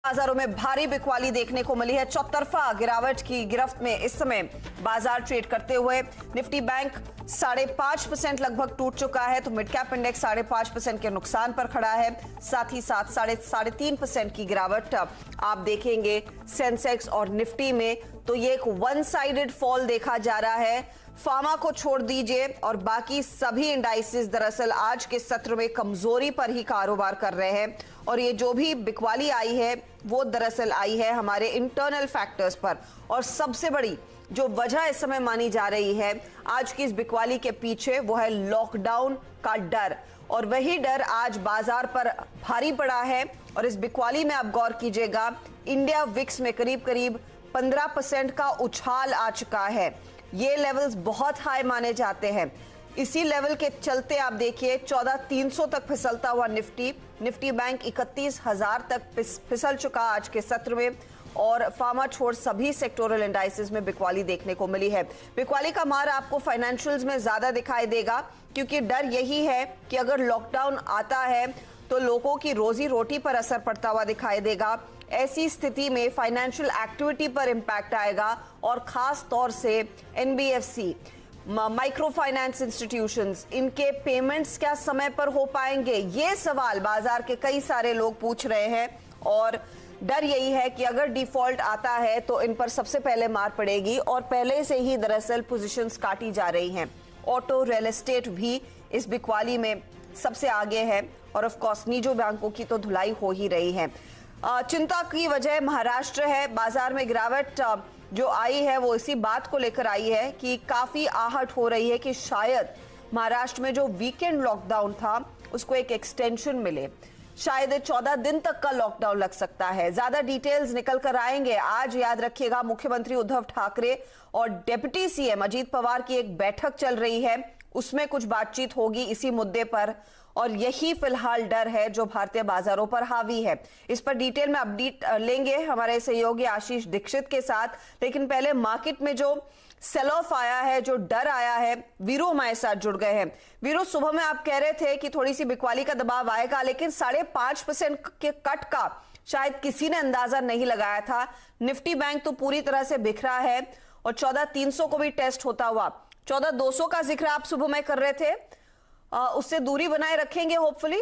बाजारों में भारी बिकवाली देखने को मिली है। चौतरफा गिरावट की गिरफ्त में इस समय बाजार ट्रेड करते हुए निफ्टी बैंक 5.5% लगभग टूट चुका है, तो मिड कैप इंडेक्स 5.5% के नुकसान पर खड़ा है। साथ ही साथ 3.5% की गिरावट आप देखेंगे सेंसेक्स और निफ्टी में, तो ये एक वन साइडेड फॉल देखा जा रहा है। फार्मा को छोड़ दीजिए और बाकी सभी इंडाइसेस दरअसल आज के सत्र में कमजोरी पर ही कारोबार कर रहे हैं, और ये जो भी बिकवाली आई है वो दरअसल आई है हमारे इंटरनल फैक्टर्स पर। और सबसे बड़ी जो वजह इस समय मानी जा रही है आज की इस बिकवाली के पीछे वो है लॉकडाउन का डर, और वही डर आज बाजार पर भारी पड़ा है। और इस बिकवाली में आप गौर कीजिएगा, इंडिया विक्स में करीब करीब 15% का उछाल आ चुका है। ये लेवल्स बहुत हाई माने जाते हैं। इसी लेवल के चलते आप देखिए 14,300 तक फिसलता हुआ निफ्टी बैंक 31,000 तक फिसल चुका आज के सत्र में। और फार्मा छोड़ सभी सेक्टोरल इंडाइसेस में बिकवाली देखने को मिली है। बिकवाली का मार आपको फाइनेंशियल्स में ज्यादा दिखाई देगा, क्योंकि डर यही है कि अगर लॉकडाउन आता है तो लोगों की रोजी रोटी पर असर पड़ता हुआ दिखाई देगा। ऐसी स्थिति में फाइनेंशियल एक्टिविटी पर इंपैक्ट आएगा, और खास तौर से एनबीएफसी, माइक्रो फाइनेंस इंस्टीट्यूशंस, इनके पेमेंट्स क्या समय पर हो पाएंगे, ये सवाल बाजार के कई सारे लोग पूछ रहे हैं। और डर यही है कि अगर डिफॉल्ट आता है तो इन पर सबसे पहले मार पड़ेगी, और पहले से ही दरअसल पोजीशंस काटी जा रही हैं। ऑटो, रियल एस्टेट भी इस बिकवाली में सबसे आगे है, और ऑफ कोर्स निजी बैंकों की तो धुलाई हो ही रही है। चिंता की वजह महाराष्ट्र है। बाजार में गिरावट जो आई है वो इसी बात को लेकर आई है कि काफी आहट हो रही है कि शायद महाराष्ट्र में जो वीकेंड लॉकडाउन था उसको एक एक्सटेंशन मिले, शायद 14 दिन तक का लॉकडाउन लग सकता है। ज्यादा डिटेल्स निकल कर आएंगे। आज याद रखिएगा, मुख्यमंत्री उद्धव ठाकरे और डिप्टी सीएम अजीत पवार की एक बैठक चल रही है, उसमें कुछ बातचीत होगी इसी मुद्दे पर, और यही फिलहाल डर है जो भारतीय बाजारों पर हावी है। इस पर डिटेल में अपडेट लेंगे हमारे सहयोगी आशीष दीक्षित के साथ। लेकिन पहले मार्केट में जो सेल ऑफ आया है, जो डर आया है, वीरू हमारे साथ जुड़ गए हैं। वीरू, सुबह में आप कह रहे थे कि थोड़ी सी बिकवाली का दबाव आएगा, लेकिन 5.5% के कट का शायद किसी ने अंदाजा नहीं लगाया था। निफ्टी बैंक तो पूरी तरह से बिखरा है, और 14,300 को भी टेस्ट होता हुआ 14,200 का जिक्र आप सुबह में कर रहे थे, उससे दूरी बनाए रखेंगे होपफुली।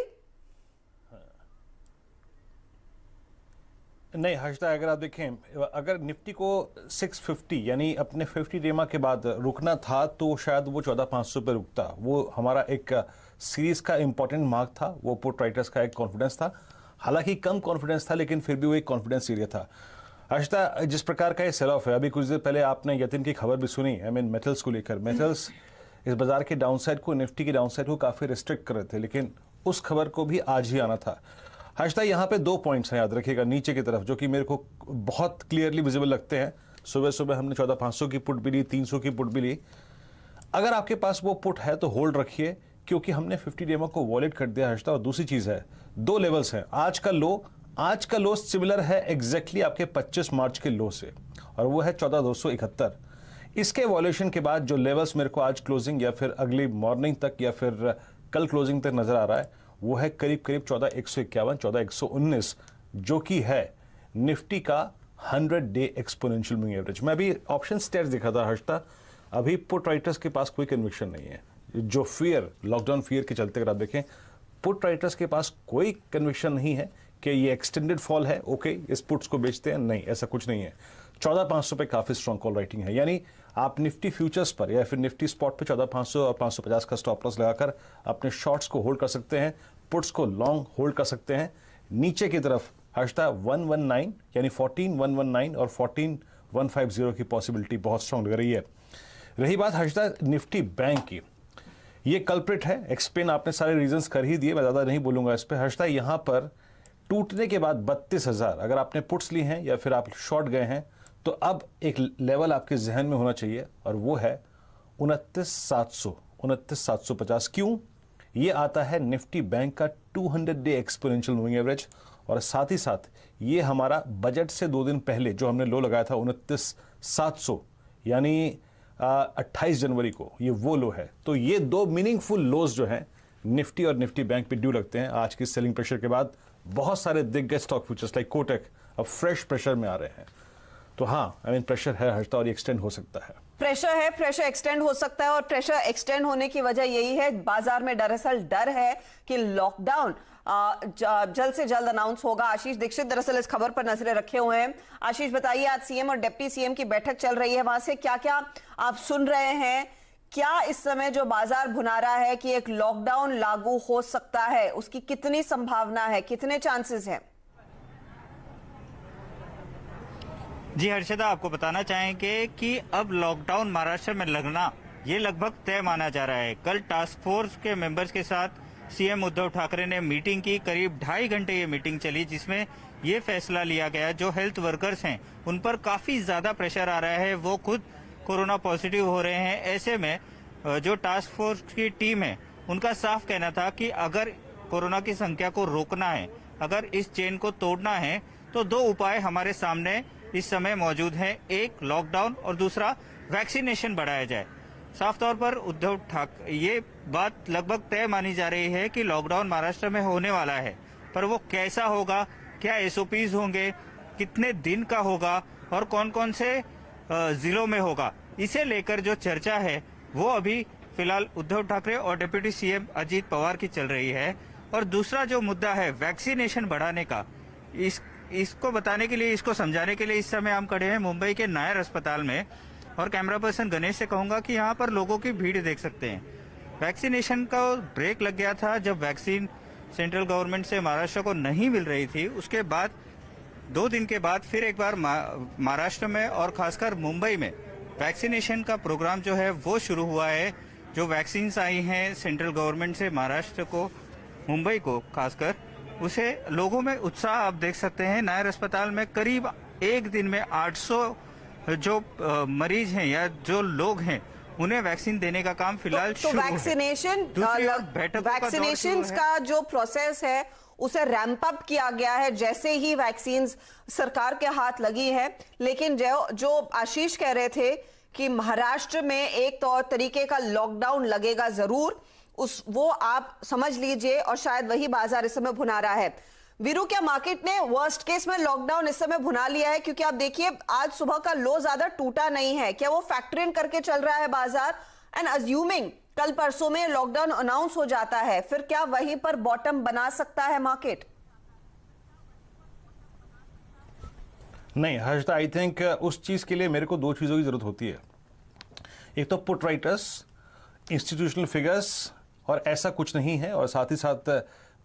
नहीं हर्षदा, अगर आप देखें, अगर निफ्टी को 650 यानी अपने 50 डेमा के बाद रुकना था तो शायद वो 14,500 पे रुकता। वो हमारा एक सीरीज का इंपॉर्टेंट मार्क था, वो पुट राइटर्स का एक कॉन्फिडेंस था। हालांकि कम कॉन्फिडेंस था, लेकिन फिर भी वो एक कॉन्फिडेंस एरिया था। हर्षदा, जिस प्रकार का ये सेल ऑफ है, अभी कुछ देर पहले आपने यतिन की खबर भी सुनी, मेटल्स को लेकर। मेटल्स इस बाजार के डाउनसाइड को, निफ्टी की डाउनसाइड को काफी रिस्ट्रिक्ट कर रहे थे, लेकिन उस खबर को भी आज ही आना था। हर्षदा, यहाँ पे 2 पॉइंट्स हैं, याद रखिएगा, नीचे की तरफ, जो कि मेरे को बहुत क्लियरली विजिबल लगते हैं। सुबह सुबह हमने 14,500 की पुट भी ली, 300 की पुट भी ली। अगर आपके पास वो पुट है तो होल्ड रखिए, क्योंकि हमने 50 डेमो को वॉलेट कर दिया हर्षदा। और दूसरी चीज है, 2 लेवल्स हैं। आज का लो सिमिलर है एग्जैक्टली आपके 25 मार्च के लो से, और वो है 14,271। इसके वॉल्यूशन के बाद जो लेवल्स मेरे को आज क्लोजिंग या फिर अगली मॉर्निंग तक या फिर कल क्लोजिंग तक नजर आ रहा है, वो है करीब करीब 14,151, 14,119, जो कि है निफ्टी का 100 डे एक्सपोनेंशियल मूविंग एवरेज। मैं अभी ऑप्शन स्टेट्स दिखा था हर्षदा, अभी पुट राइटर्स के पास कोई कन्विक्शन नहीं है। जो फियर, लॉकडाउन फियर के चलते अगर आप देखें, पुट राइटर्स के पास कोई कन्विक्शन नहीं है कि ये एक्सटेंडेड फॉल है, ओके इस पुट्स को बेचते हैं, नहीं, ऐसा कुछ नहीं है। 14,500 पे काफी स्ट्रॉन्ग कॉल राइटिंग है, यानी आप निफ्टी फ्यूचर्स पर या फिर निफ्टी स्पॉट पे 14,500 और 550 का स्टॉप लॉस लगाकर अपने शॉर्ट्स को होल्ड कर सकते हैं, पुट्स को लॉन्ग होल्ड कर सकते हैं। नीचे की तरफ हर्षदा 119 यानी 14,119 और 14,150 की पॉसिबिलिटी बहुत स्ट्रॉन्ग लग रही है। रही बात हर्षदा निफ्टी बैंक की, ये कल्प्रिट है। एक्सप्लेन आपने सारे रीजंस कर ही दिए, मैं ज्यादा नहीं बोलूंगा इस पर। हर्षदा, यहां पर टूटने के बाद 32,000 अगर आपने पुट्स ली हैं या फिर आप शॉर्ट गए हैं, तो अब एक लेवल आपके जहन में होना चाहिए, और वो है 29,700, 29,750। क्यों? ये आता है निफ्टी बैंक का 200 डे एक्सपोनेंशियल मूविंग एवरेज, और साथ ही साथ ये हमारा बजट से 2 दिन पहले जो हमने लो लगाया था 29,700 यानी 28 जनवरी को, ये वो लो है। तो ये 2 मीनिंगफुल लोज जो हैं निफ्टी और निफ्टी बैंक पे ड्यू लगते हैं आज की सेलिंग प्रेशर के बाद। बहुत सारे दिग्गज स्टॉक फ्यूचर्स लाइक कोटक अब फ्रेश प्रेशर में आ रहे हैं। तो हाँ, आई मीन प्रेशर है हर्षदा, और ये एक्सटेंड हो सकता है। प्रेशर है, प्रेशर एक्सटेंड हो सकता है, और प्रेशर एक्सटेंड होने की वजह यही है, बाजार में दरअसल डर है कि लॉकडाउन जल्द से जल्द अनाउंस होगा। आशीष दीक्षित दरअसल इस खबर पर नजरें रखे हुए हैं। आशीष बताइए, आज सीएम और डिप्टी सीएम की बैठक चल रही है, वहां से क्या क्या आप सुन रहे हैं? क्या इस समय जो बाजार भुना रहा है कि एक लॉकडाउन लागू हो सकता है, उसकी कितनी संभावना है, कितने चांसेस हैं? जी हर्षदा, आपको बताना चाहेंगे कि अब लॉकडाउन महाराष्ट्र में लगना ये लगभग तय माना जा रहा है। कल टास्क फोर्स के मेंबर्स के साथ सीएम उद्धव ठाकरे ने मीटिंग की। करीब 2.5 घंटे ये मीटिंग चली, जिसमें ये फैसला लिया गया जो हेल्थ वर्कर्स हैं उन पर काफी ज्यादा प्रेशर आ रहा है, वो खुद कोरोना पॉजिटिव हो रहे हैं। ऐसे में जो टास्क फोर्स की टीम है उनका साफ कहना था कि अगर कोरोना की संख्या को रोकना है, अगर इस चेन को तोड़ना है, तो 2 उपाय हमारे सामने इस समय मौजूद है। एक लॉकडाउन और दूसरा वैक्सीनेशन बढ़ाया जाए। साफ तौर पर उद्धव ठाकरे ये बात लगभग तय मानी जा रही है कि लॉकडाउन महाराष्ट्र में होने वाला है, पर वो कैसा होगा, क्या एसओपीज होंगे, कितने दिन का होगा और कौन कौन से जिलों में होगा, इसे लेकर जो चर्चा है वो अभी फिलहाल उद्धव ठाकरे और डिप्टी सीएम अजीत पवार की चल रही है। और दूसरा जो मुद्दा है वैक्सीनेशन बढ़ाने का, इसको बताने के लिए, इसको समझाने के लिए इस समय हम खड़े हैं मुंबई के नायर अस्पताल में, और कैमरा पर्सन गणेश से कहूंगा कि यहाँ पर लोगों की भीड़ देख सकते हैं। वैक्सीनेशन का ब्रेक लग गया था जब वैक्सीन सेंट्रल गवर्नमेंट से महाराष्ट्र को नहीं मिल रही थी। उसके बाद 2 दिन के बाद फिर एक बार महाराष्ट्र में और खासकर मुंबई में वैक्सीनेशन का प्रोग्राम जो है वो शुरू हुआ है। जो वैक्सीन आई हैं सेंट्रल गवर्नमेंट से महाराष्ट्र को, मुंबई को खासकर, उसे लोगों में उत्साह आप देख सकते हैं। नायर अस्पताल में करीब एक दिन में 800 जो मरीज हैं या जो लोग हैं उन्हें वैक्सीन देने का काम फिलहाल शुरू है। वैक्सीनेशन का जो प्रोसेस है उसे रैंप अप किया गया है जैसे ही वैक्सीन सरकार के हाथ लगी है। लेकिन जो आशीष कह रहे थे कि महाराष्ट्र में एक तौर तरीके का लॉकडाउन लगेगा जरूर, वो आप समझ लीजिए, और शायद वही बाजार इस समय भुना रहा है। वीरू, क्या मार्केट ने वर्स्ट केस में लॉकडाउन इस समय भुना लिया है? क्योंकि आप देखिए आज सुबह का लो ज्यादा टूटा नहीं है, क्या वो फैक्टर इन करके चल रहा है बाजार? एंड अज्यूमिंग कल परसों में लॉकडाउन अनाउंस हो जाता है, फिर क्या वहीं पर बॉटम बना सकता है मार्केट? नहीं हर्षदा, आई थिंक उस चीज के लिए मेरे को 2 चीजों की जरूरत होती है। एक तो पुट राइटर्स, इंस्टीट्यूशनल फिगर्स, और ऐसा कुछ नहीं है, और साथ ही साथ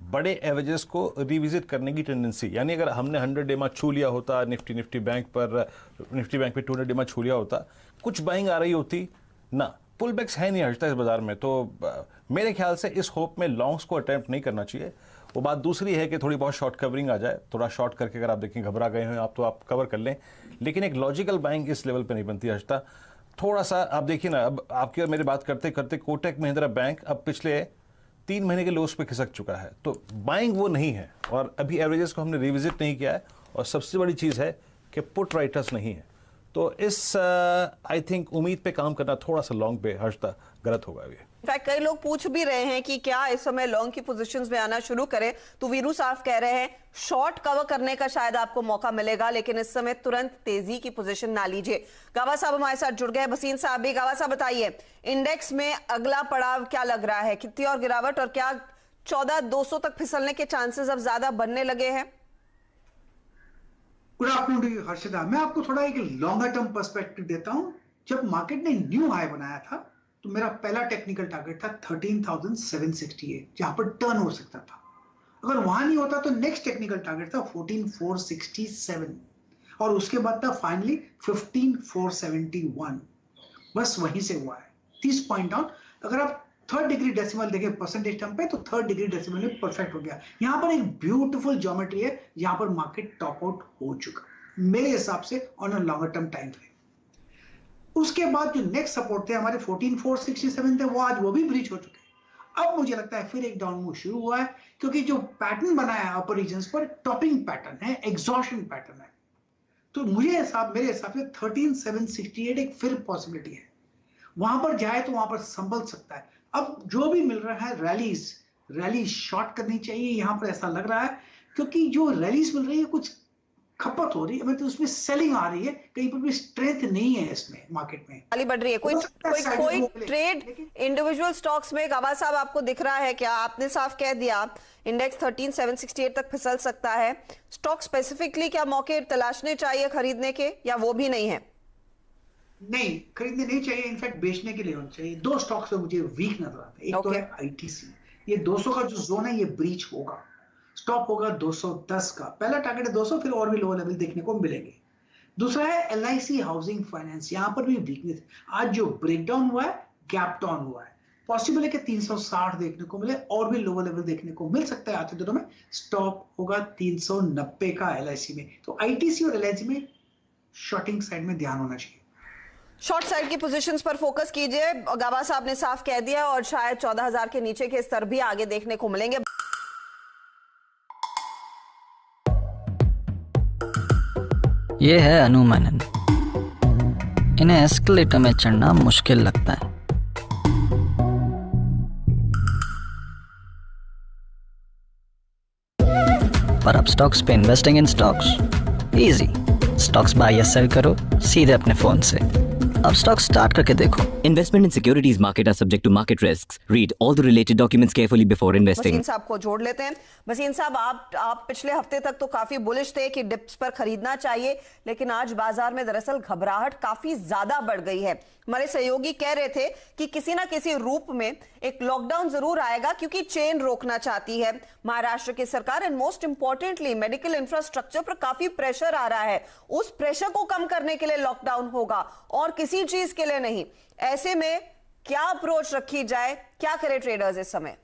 बड़े एवरेजेस को रिविजिट करने की टेंडेंसी। यानी अगर हमने 100 डेमा छू लिया होता, निफ्टी बैंक पे 200 डेमा छू लिया होता, कुछ बाइंग आ रही होती ना। पुल बैक्स है नहीं हर्षदा इस बाजार में, तो मेरे ख्याल से इस होप में लॉन्ग्स को अटेम्प्ट नहीं करना चाहिए। वो बात दूसरी है कि थोड़ी बहुत शॉर्ट कवरिंग आ जाए, थोड़ा शॉर्ट करके अगर आप देखें घबरा गए हैं आप तो आप कवर कर लें, लेकिन एक लॉजिकल बाइंग इस लेवल पे नहीं बनती हर्षदा। थोड़ा सा आप देखिए ना, अब आपकी और मेरी बात करते करते कोटक महिंद्रा बैंक अब पिछले 3 महीने के लोस पे खिसक चुका है, तो बाइंग वो नहीं है, और अभी एवरेजेस को हमने रिविजिट नहीं किया है, और सबसे बड़ी चीज़ है कि पुट राइटर्स नहीं है। तो इस आई थिंक उम्मीद पे काम करना थोड़ा सा लॉन्ग पे हर्षदा गलत होगा। अभी इनफैक्ट कई लोग पूछ भी रहे हैं कि क्या इस समय लॉन्ग की पोजीशंस में आना शुरू करें, तो वीरू साफ कह रहे हैं शॉर्ट कवर करने का शायद आपको मौका मिलेगा, लेकिन इस समय तुरंत तेजी की पोजीशन ना लीजिए। गावा साहब हमारे साथ जुड़ गए, भसीन साहब भी। गावा साहब बताइए, इंडेक्स में अगला पड़ाव क्या लग रहा है? कितनी और गिरावट, और क्या 14,200 तक फिसलने के चांसेस अब ज्यादा बनने लगे हैं? गुड आफ्टरनून हर्षदा, मैं आपको थोड़ा एक लॉन्गर टर्म पर्सपेक्टिव देता हूं। जब मार्केट ने न्यू हाई बनाया था तो मेरा पहला टेक्निकल टारगेट था 13,768, जहां पर टर्न हो सकता था। अगर वहां नहीं होता तो नेक्स्ट टेक्निकल टारगेट था 14,467, और उसके बाद था फाइनली 15,471। बस वहीं से हुआ है 30 पॉइंट डाउन। अगर आप 3rd डिग्री डेसिमल देखें परसेंटेज टर्म पे, तो 3rd डिग्री डेसिमल में परफेक्ट हो गया। यहां पर एक ब्यूटीफुल ज्योमेट्री है, यहां पर मार्केट टॉप आउट हो चुका मेरे हिसाब से on a longer term time frame. उसके बाद जो नेक्स्ट सपोर्ट थे हमारे 14,467 थे, वो भी ब्रीच हो चुके हैं। अब मुझे लगता है फिर एक डाउन मूव शुरू हुआ है, क्योंकि जो पैटर्न बनाया है अपर रीजन्स पर टॉपिंग पैटर्न है, एग्जॉशन पैटर्न है। तो मेरे हिसाब से 13,768 एक फिर पॉसिबिलिटी है, वहां पर जाए तो वहां पर संभल सकता है। अब जो भी मिल रहा है रैली शॉर्ट करनी चाहिए, यहां पर ऐसा लग रहा है क्योंकि जो रैलीज मिल रही है कुछ खपत हो रही है, मतलब उसमें सेलिंग आ रही है, कहीं पर भी स्ट्रेंथ नहीं है इसमें मार्केट में, खाली बढ़ रही है। कोई ट्रेड इंडिविजुअल स्टॉक्स में गाबा साहब आपको दिख रहा है क्या? आपने साफ कह दिया इंडेक्स 13,768 तक फिसल सकता है। स्टॉक स्पेसिफिकली क्या मौके तलाशने चाहिए खरीदने के, या वो भी नहीं है? नहीं, खरीदने नहीं चाहिए, इनफैक्ट बेचने के लिए होना चाहिए। दो स्टॉक्स में मुझे वीक नजर आते हैं। एक तो है आईटीसी, ये 200 का जो जोन है ये ब्रीच होगा, स्टॉप होगा 210 का, पहला टारगेट है 200, फिर और भी लोअर लेवल देखने को मिलेंगे। दूसरा है एलआईसी हाउसिंग फाइनेंस, यहां पर भी वीकनेस, आज जो ब्रेकडाउन हुआ है गैप डाउन हुआ है, पॉसिबल है कि 360 देखने को मिले, और भी लोअर लेवल देखने को मिल सकता है आते दिनों में। स्टॉप होगा 390 का एलआईसी में। तो आईटीसी और एलआईसी में शॉर्टिंग साइड में ध्यान होना चाहिए। शॉर्ट साइड की पोजीशंस पर फोकस कीजिए, गाबा साहब ने साफ कह दिया, और शायद 14,000 के नीचे के स्तर भी आगे देखने को मिलेंगे। ये है अनुमानन, इन्हें एस्केलेटर में चढ़ना मुश्किल लगता है। पर अब स्टॉक्स पे investing in stocks easy. Stocks buy या सेल करो सीधे अपने फोन से। अब स्टॉक स्टार्ट करके देखो। Investment in securities market are subject to market risks. Read all the related documents carefully before investing. Wasim साहब को जोड़ लेते हैं। वसीम साहब, आप पिछले हफ्ते तक तो काफी बुलिश थे कि डिप्स पर खरीदना चाहिए, लेकिन आज बाजार में दरअसल घबराहट काफी ज्यादा बढ़ गई है। हमारे सहयोगी कह रहे थे कि किसी ना किसी रूप में एक लॉकडाउन जरूर आएगा, क्योंकि चेन रोकना चाहती है महाराष्ट्र की सरकार, and most importantly medical infrastructure पर काफी प्रेशर आ रहा है। उस प्रेशर को कम करने के लिए लॉकडाउन होगा और किसी चीज के लिए नहीं। ऐसे में क्या अप्रोच रखी जाए, क्या करे ट्रेडर्स इस समय?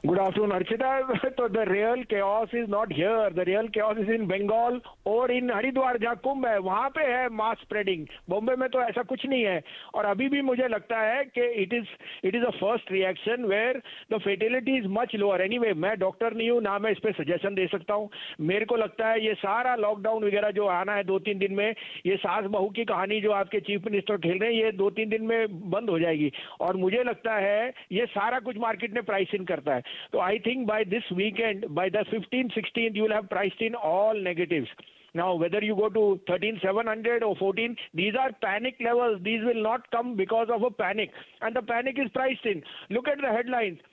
Good afternoon, Archita. So the real chaos is not here. The real chaos is in Bengal और in हरिद्वार जहाँ कुंभ है, वहां पे है मास स्प्रेडिंग। बॉम्बे में तो ऐसा कुछ नहीं है। और अभी भी मुझे लगता है कि it is a first reaction where the fatality is much lower. Anyway, मैं डॉक्टर नहीं हूँ, ना मैं इस पे सजेशन दे सकता हूँ। मेरे को लगता है ये सारा लॉकडाउन वगैरह जो आना है 2-3 दिन में, ये सास बहू की कहानी जो आपके चीफ मिनिस्टर खेल रहे हैं, ये 2-3 दिन में बंद हो जाएगी। और मुझे लगता है ये सारा कुछ मार्केट ने प्राइस इन करता है। So I think by this weekend, by the 15th, 16th, you will have priced in all negatives. Now, whether you go to 13,700 or 14, these are panic levels. These will not come because of a panic. And the panic is priced in. Look at the headlines.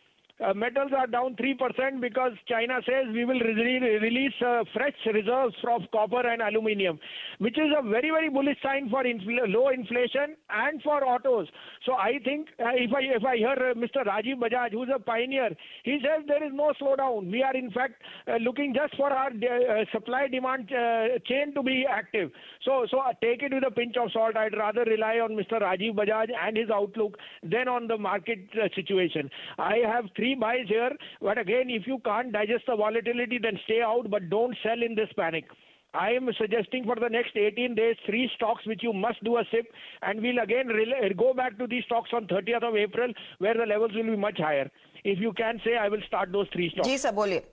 Metals are down 3% because China says we will release fresh reserves of copper and aluminium, which is a very, very bullish sign for low inflation and for autos. So I think if I hear Mr. Rajiv Bajaj, who's a pioneer, he says there is no slowdown. We are in fact looking just for our supply-demand chain to be active. So take it with a pinch of salt. I'd rather rely on Mr. Rajiv Bajaj and his outlook than on the market situation. I have 3 buys here, but again, if you can't digest the volatility, then stay out, but don't sell in this panic. I am suggesting for the next 18 days 3 stocks which you must do a sip, and we'll again go back to these stocks on 30th of April where the levels will be much higher. If you can say, I will start those 3 stocks. जी sir, बोलिए।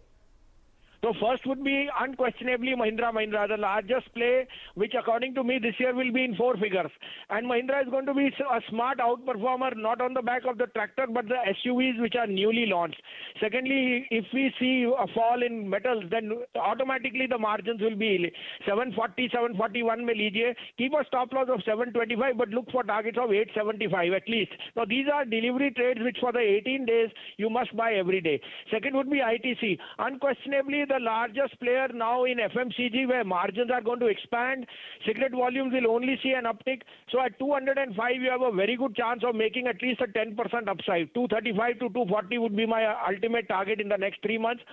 So first would be unquestionably Mahindra & Mahindra, the largest play, which according to me this year will be in 4 figures. And Mahindra is going to be a smart outperformer, not on the back of the tractor, but the SUVs which are newly launched. Secondly, if we see a fall in metals, then automatically the margins will be 740, 741 mein lijiye. Keep a stop loss of 725, but look for targets of 875 at least. Now these are delivery trades which for the 18 days you must buy every day. Second would be ITC. Unquestionably the largest player now in FMCG, where margins are going to expand. Cigarette volumes will only see an uptick. So at 205, you have a very good chance of making at least a 10% upside. 235 to 240 would be my ultimate target in the next 3 months.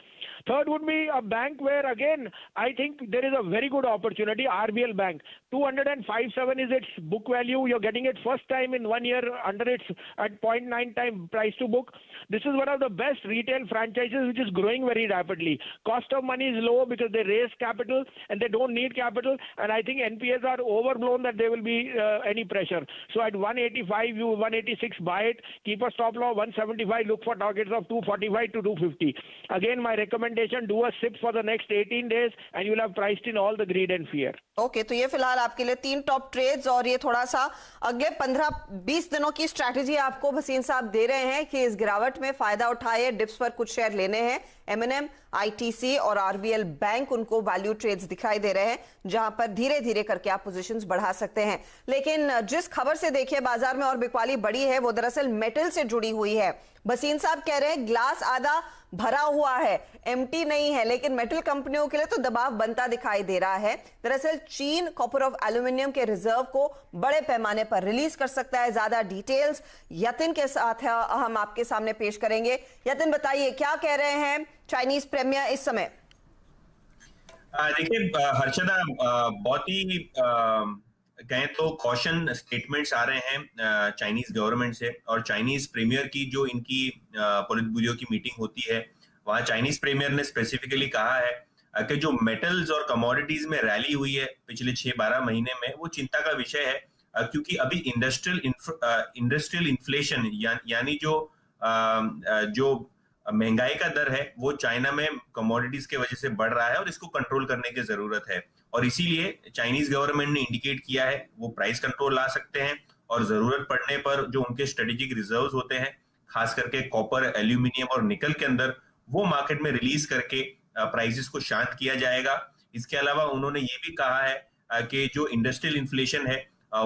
Third would be a bank where, again, I think there is a very good opportunity. RBL Bank, 205.7 is its book value. You're getting it first time in 1 year under its at 0.9 time price to book. This is one of the best retail franchises which is growing very rapidly. Cost of money is low because they raise capital and they don't need capital. And I think NPAs are overblown that there will be any pressure. So at 185, 186, buy it. Keep a stop loss 175. Look for targets of 245 to 250. Again, my recommendation: do a sip for the next 18 days, and you'll have priced in all the greed and fear. Okay, तो ये फिलहाल आपके लिए 3 top trades और ये थोड़ा सा अगले 15-20 दिनों की स्ट्रैटेजी आपको भसीन साहब दे रहे हैं कि इस गिरावट में फायदा उठाए, डिप्स पर कुछ शेयर लेने हैं, M&M, ITC और RBL बैंक उनको वैल्यू ट्रेड्स दिखाई दे रहे हैं, जहां पर धीरे धीरे करके आप पोजीशंस बढ़ा सकते हैं। लेकिन जिस खबर से देखिए बाजार में और बिकवाली बढ़ी है वो दरअसल मेटल से जुड़ी हुई है। भसीन साहब कह रहे हैं ग्लास आधा भरा हुआ है, एम्प्टी नहीं है, लेकिन मेटल कंपनियों के लिए तो दबाव बनता दिखाई दे रहा है। दरअसल चीन कॉपर ऑफ एल्यूमिनियम के रिजर्व को बड़े पैमाने पर रिलीज कर सकता है। ज्यादा डिटेल्स यतिन के साथ हम आपके सामने पेश करेंगे। यतिन बताइए क्या कह रहे हैं चाइनीज प्रीमियर इस समय? देखिए हर्षदा, बहुत ही कहें तो कॉशन स्टेटमेंट्स आ रहे हैं चाइनीज गवर्नमेंट से, और चाइनीज प्रीमियर की जो इनकी पोलित ब्यूरो की मीटिंग होती है वहां चाइनीज प्रीमियर ने स्पेसिफिकली कहा है कि जो मेटल्स और कमोडिटीज में रैली हुई है पिछले 6-12 महीने में वो चिंता का विषय है, क्योंकि अभी इंडस्ट्रियल इन्फ्लेशन यानी जो महंगाई का दर है वो चाइना में कमोडिटीज के वजह से बढ़ रहा है और इसको कंट्रोल करने की जरूरत है। और इसीलिए चाइनीज गवर्नमेंट ने इंडिकेट किया है वो प्राइस कंट्रोल ला सकते हैं और जरूरत पड़ने पर जो उनके स्ट्रेटेजिक रिजर्व्स होते हैं, खास करके कॉपर, एल्यूमिनियम और निकल के अंदर, वो मार्केट में रिलीज करके प्राइसेस को शांत किया जाएगा। इसके अलावा उन्होंने ये भी कहा है कि जो इंडस्ट्रियल इन्फ्लेशन है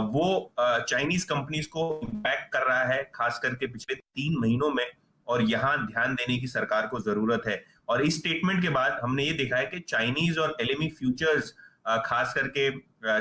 वो चाइनीज कंपनीज को इम्पैक्ट कर रहा है, खास करके पिछले 3 महीनों में, और यहाँ ध्यान देने की सरकार को जरूरत है। और इस स्टेटमेंट के बाद हमने ये देखा है कि चाइनीज और एलएमई फ्यूचर्स, खास करके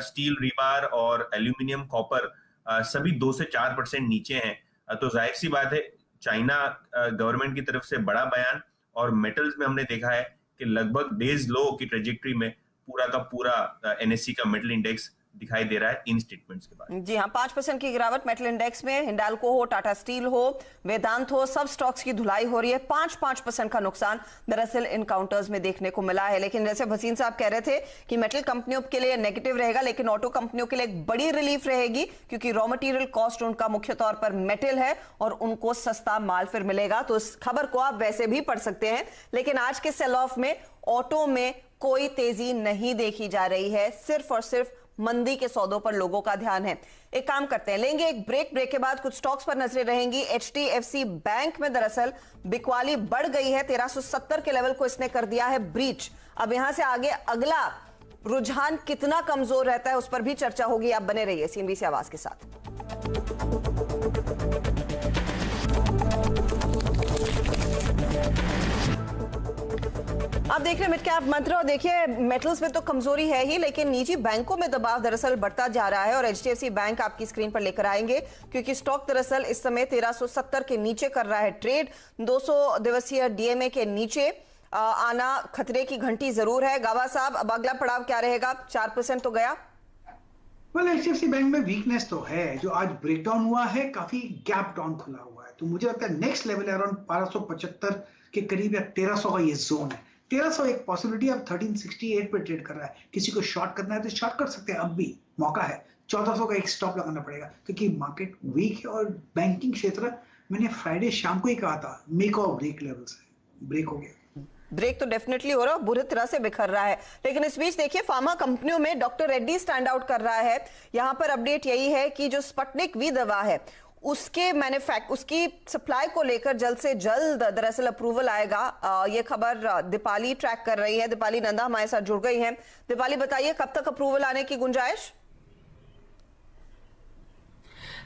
स्टील रीबार और एल्यूमिनियम कॉपर, सभी 2 से 4% नीचे हैं। तो जाहिर सी बात है चाइना गवर्नमेंट की तरफ से बड़ा बयान, और मेटल्स में हमने देखा है कि लगभग डेज लो की ट्रेजेक्टरी में पूरा का पूरा एनएससी का मेटल इंडेक्स दिखाई दे रहा है इन स्टेटमेंट्स के बाद। जी हां, 5% की गिरावट मेटल इंडेक्स में। हिंडाल्को हो, टाटा स्टील हो, वेदांत हो, सब स्टॉक्स की धुलाई हो रही है। 5% का नुकसान दरअसल इन काउंटर्स में देखने को मिला है। लेकिन जैसे भसीन साहब कह रहे थे कि मेटल कंपनियों के लिए नेगेटिव रहेगा, लेकिन ऑटो कंपनियों के लिए एक बड़ी रिलीफ रहेगी, क्योंकि रॉ मटेरियल कॉस्ट उनका मुख्य तौर पर मेटल है और उनको सस्ता माल फिर मिलेगा। तो इस खबर को आप वैसे भी पढ़ सकते हैं। लेकिन आज के सेल ऑफ में ऑटो में कोई तेजी नहीं देखी जा रही है, सिर्फ और सिर्फ मंदी के सौदों पर लोगों का ध्यान है। एक काम करते हैं, लेंगे एक ब्रेक के बाद कुछ स्टॉक्स पर नजरें रहेंगी। HDFC बैंक में दरअसल बिकवाली बढ़ गई है, 1370 के लेवल को इसने कर दिया है ब्रीच। अब यहां से आगे अगला रुझान कितना कमजोर रहता है उस पर भी चर्चा होगी। आप बने रहिए CNBC आवाज के साथ। आप देख रहे हैं मिड कैप मंत्र, और देखिए मेटल्स में तो कमजोरी है ही, लेकिन निजी बैंकों में दबाव दरअसल बढ़ता जा रहा है। और HDFC बैंक आपकी स्क्रीन पर लेकर आएंगे, क्योंकि स्टॉक दरअसल इस समय 1370 के नीचे कर रहा है ट्रेड। 200 दिवसीय DMA के नीचे आना खतरे की घंटी जरूर है। गावा साहब, अब अगला पड़ाव क्या रहेगा? 4% तो गया। HDFC बैंक में वीकनेस तो है, जो आज ब्रेकडाउन हुआ है, काफी गैप डाउन खुला हुआ है। तो मुझे लगता है नेक्स्ट लेवल अराउंड 1275 के करीब या 1300 का ये जोन है। 1300 एक पॉसिबिलिटी। अब 1368 पे ट्रेड कर रहा है, किसी को शॉर्ट करना है तो शॉर्ट कर सकते हैं, अब भी मौका है। 1400 का एक स्टॉप लगाना पड़ेगा, क्योंकि मार्केट वीक है और बैंकिंग क्षेत्र, मैंने फ्राइडे शाम को ही कहा था, मेक और ब्रेक लेवल से ब्रेक हो गया। ब्रेक तो डेफिनेटली हो रहा है, बुरी तरह से बिखर रहा है। लेकिन इस बीच देखिए फार्मा कंपनियों में डॉक्टर रेड्डी स्टैंड आउट कर रहा है। यहां पर अपडेट यही है कि जो स्पुतनिक वी दवा है उसके उसकी सप्लाई को लेकर जल्द से जल्द दरअसल अप्रूवल आएगा। ये खबर दीपाली ट्रैक कर रही है। दीपाली नंदा हमारे साथ जुड़ गई हैं। दीपाली बताइए, कब तक अप्रूवल आने की गुंजाइश?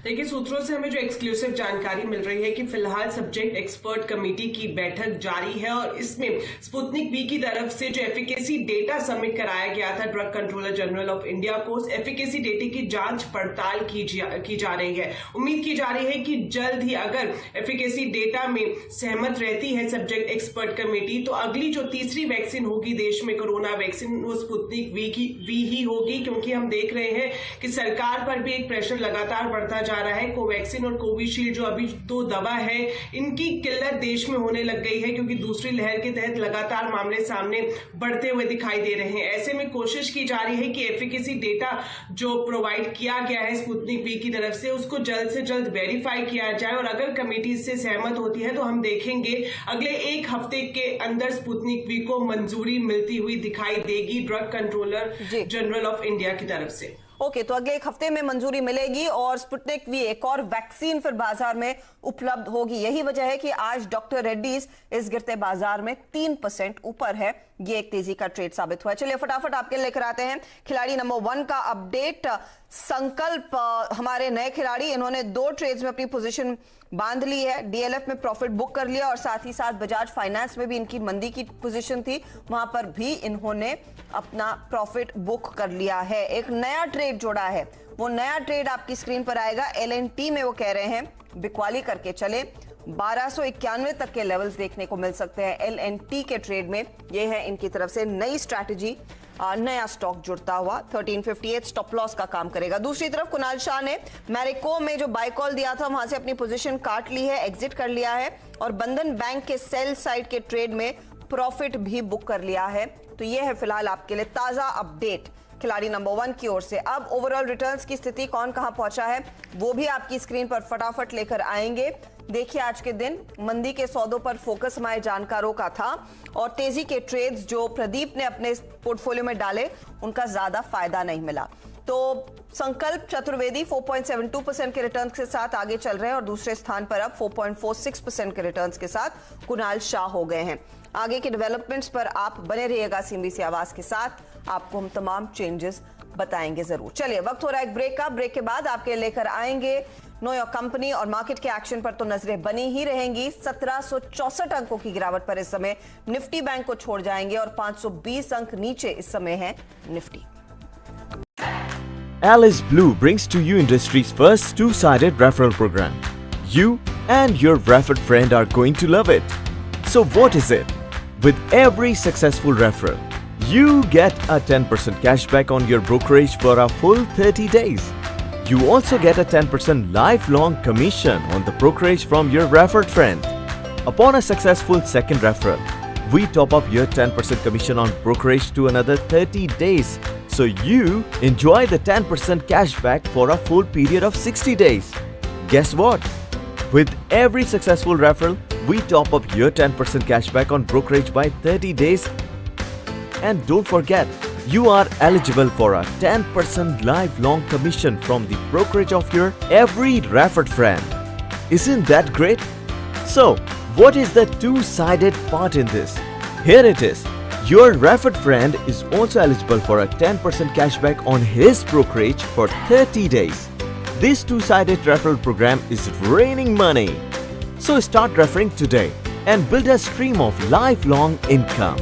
देखिए, सूत्रों से हमें जो एक्सक्लूसिव जानकारी मिल रही है कि फिलहाल सब्जेक्ट एक्सपर्ट कमेटी की बैठक जारी है और इसमें स्पुतनिक वी की तरफ से जो एफिकेसी डेटा सबमिट कराया गया था drug controller general of India को, उस एफिकेसी डेटा की जांच पड़ताल की जा रही है। उम्मीद की जा रही है कि जल्द ही अगर एफिकेसी डेटा में सहमत रहती है सब्जेक्ट एक्सपर्ट कमेटी, तो अगली जो तीसरी वैक्सीन होगी देश में कोरोना वैक्सीन, वो स्पुतनिक वी ही होगी। क्योंकि हम देख रहे हैं कि सरकार पर भी एक प्रेशर लगातार बढ़ता जा रहा है। कोवैक्सीन और कोविशील्ड जो अभी 2 दवा है, इनकी किल्लत देश में होने लग गई है, क्योंकि दूसरी लहर के तहत लगातार मामले सामने बढ़ते हुए दिखाई दे रहे हैं। ऐसे में कोशिश की जा रही है कि एफिकेसी डेटा जो प्रोवाइड किया गया है स्पुतनिक वी की तरफ से, उसको जल्द से जल्द वेरीफाई किया जाए। और अगर कमेटी इससे सहमत होती है तो हम देखेंगे अगले 1 हफ्ते के अंदर स्पुतनिक वी को मंजूरी मिलती हुई दिखाई देगी drug controller general of India की तरफ से। ओके, तो अगले एक हफ्ते में मंजूरी मिलेगी और स्पुतनिक वी एक और वैक्सीन फिर बाजार में उपलब्ध होगी। यही वजह है कि आज डॉक्टर रेड्डीज इस गिरते बाजार में 3% ऊपर है। ये एक तेजी का ट्रेड साबित हुआ है। चलिए फटाफट आपके लेकर आते हैं खिलाड़ी नंबर 1 का अपडेट। संकल्प हमारे नए खिलाड़ी, इन्होंने 2 ट्रेड्स में अपनी पोजीशन बांध ली है। डीएलएफ में प्रॉफिट बुक कर लिया और साथ ही साथ बजाज फाइनेंस में भी इनकी मंदी की पोजीशन थी, वहां पर भी इन्होंने अपना प्रॉफिट बुक कर लिया है। एक नया ट्रेड जोड़ा है, वो नया ट्रेड आपकी स्क्रीन पर आएगा। एलएनटी में वो कह रहे हैं बिकवाली करके चले, 1291 तक के लेवल्स देखने को मिल सकते हैं एलएनटी के ट्रेड में। ये है इनकी तरफ से नई स्ट्रैटेजी, नया स्टॉक जुड़ता हुआ 1358 स्टॉप लॉस का काम करेगा। दूसरी तरफ कुणाल शाह ने मैरिको में जो बाय कॉल दिया था वहां से अपनी पोजीशन काट ली है, एग्जिट कर लिया है और बंधन बैंक के सेल साइड के ट्रेड में प्रॉफिट भी बुक कर लिया है। तो ये है फिलहाल आपके लिए ताजा अपडेट खिलाड़ी नंबर 1 की ओर से। अब ओवरऑल रिटर्न्स की स्थिति कौन कहां पहुंचा है वो भी आपकी स्क्रीन पर फटाफट लेकर आएंगे। देखिए आज के दिन मंदी के सौदों पर फोकस हमारे जानकारों का था और तेजी के ट्रेड्स जो प्रदीप ने अपने पोर्टफोलियो में डाले उनका ज्यादा फायदा नहीं मिला। तो संकल्प चतुर्वेदी 4.72% के रिटर्न्स के साथ आगे चल रहे हैं और दूसरे स्थान पर अब 4.46% के रिटर्न्स के साथ कुणाल शाह हो गए हैं। आगे के डेवलपमेंट्स पर आप बने रहिएगा सीएनबीसी आवाज के साथ, आपको हम तमाम चेंजेस बताएंगे जरूर। चलिए वक्त हो रहा है एक ब्रेक का। ब्रेक के बाद आपके लेकर आएंगे नो योर कंपनी और मार्केट के एक्शन पर तो नजरें बनी ही रहेंगी। 1764 अंकों की गिरावट पर इस समय निफ्टी बैंक को छोड़ जाएंगे और 520 अंक नीचे इस समय है Nifty. Alice Blue brings to you industry's first two-sided referral program. You and your referred friend are going to love it. So what is it? With every successful referral, you get a 10% cashback on your brokerage for a full 30 days. You also get a 10% lifelong commission on the brokerage from your referred friend. Upon a successful second referral, we top up your 10% commission on brokerage to another 30 days. So you enjoy the 10% cashback for a full period of 60 days. Guess what? With every successful referral, we top up your 10% cashback on brokerage by 30 days. And don't forget, you are eligible for a 10% lifelong commission from the brokerage of your every referred friend. Isn't that great? So, what is the two-sided part in this? Here it is. Your referred friend is also eligible for a 10% cashback on his brokerage for 30 days. This two-sided referral program is raining money. So start referring today and build a stream of lifelong income.